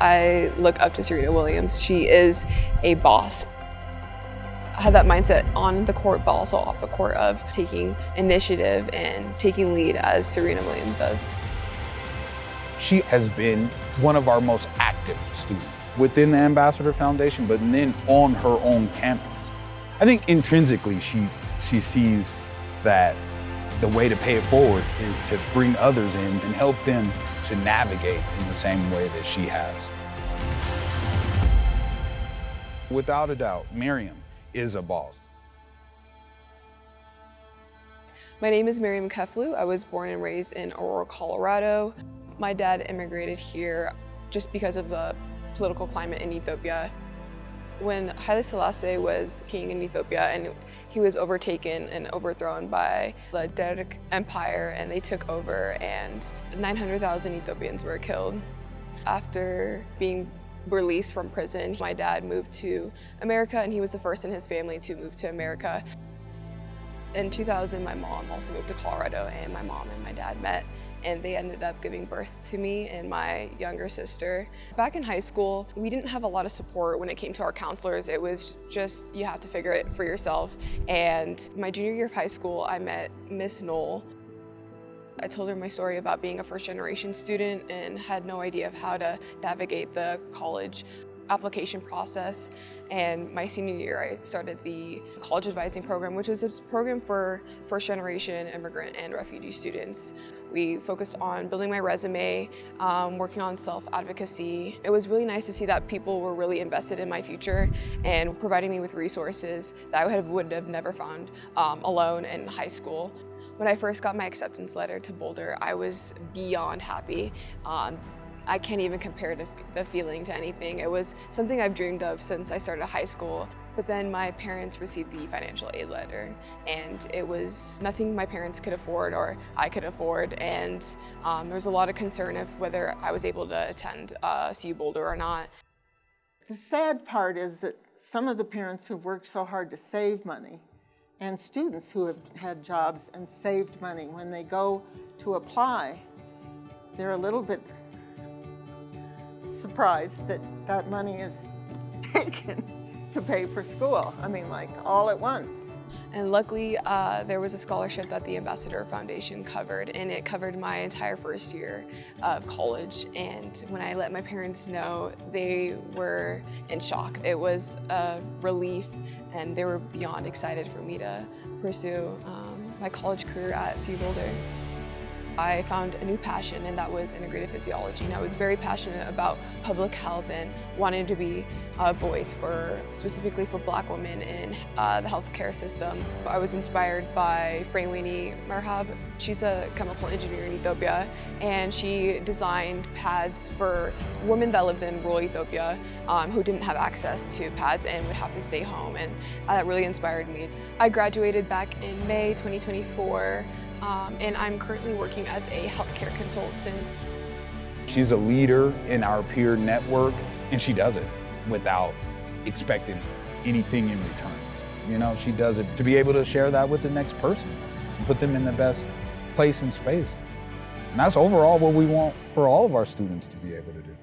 I look up to Serena Williams. She is a boss. I have that mindset on the court, but also off the court of taking initiative and taking lead as Serena Williams does. She has been one of our most active students within the Ambassador Foundation, but then on her own campus. I think intrinsically she sees that the way to pay it forward is to bring others in and help them to navigate in the same way that she has. Without a doubt, Mariam is a boss. My name is Mariam Keflu. I was born and raised in Aurora, Colorado. My dad immigrated here just because of the political climate in Ethiopia. When Haile Selassie was king in Ethiopia and he was overtaken and overthrown by the Derg Empire, and they took over and 900,000 Ethiopians were killed. After being released from prison, my dad moved to America, and he was the first in his family to move to America. In 2000, my mom also moved to Colorado, and my mom and my dad met, and they ended up giving birth to me and my younger sister. Back in high school, we didn't have a lot of support when it came to our counselors. It was just, you have to figure it for yourself. And my junior year of high school, I met Miss Knoll. I told her my story about being a first-generation student and had no idea of how to navigate the college application process. And my senior year, I started the college advising program, which is a program for first-generation immigrant and refugee students. We focused on building my resume, working on self-advocacy. It was really nice to see that people were really invested in my future and providing me with resources that I would have never found alone in high school. When I first got my acceptance letter to Boulder, I was beyond happy. I can't even compare the feeling to anything. It was something I've dreamed of since I started high school. But then my parents received the financial aid letter, and it was nothing my parents could afford or I could afford. And there was a lot of concern of whether I was able to attend CU Boulder or not. The sad part is that some of the parents who've worked so hard to save money, and students who have had jobs and saved money, when they go to apply, they're a little bit surprised that that money is taken to pay for school. I mean, like, all at once. And luckily, there was a scholarship that the Ambassador Foundation covered, and it covered my entire first year of college. And when I let my parents know, they were in shock. It was a relief, and they were beyond excited for me to pursue my college career at CU Boulder. I found a new passion, and that was integrative physiology, and I was very passionate about public health and wanted to be a voice specifically for Black women in the healthcare system. I was inspired by Frewini Marhab. She's a chemical engineer in Ethiopia, and she designed pads for women that lived in rural Ethiopia who didn't have access to pads and would have to stay home, and that really inspired me. I graduated back in May 2024. And I'm currently working as a healthcare consultant. She's a leader in our peer network, and she does it without expecting anything in return. You know, she does it to be able to share that with the next person and put them in the best place and space. And that's overall what we want for all of our students to be able to do.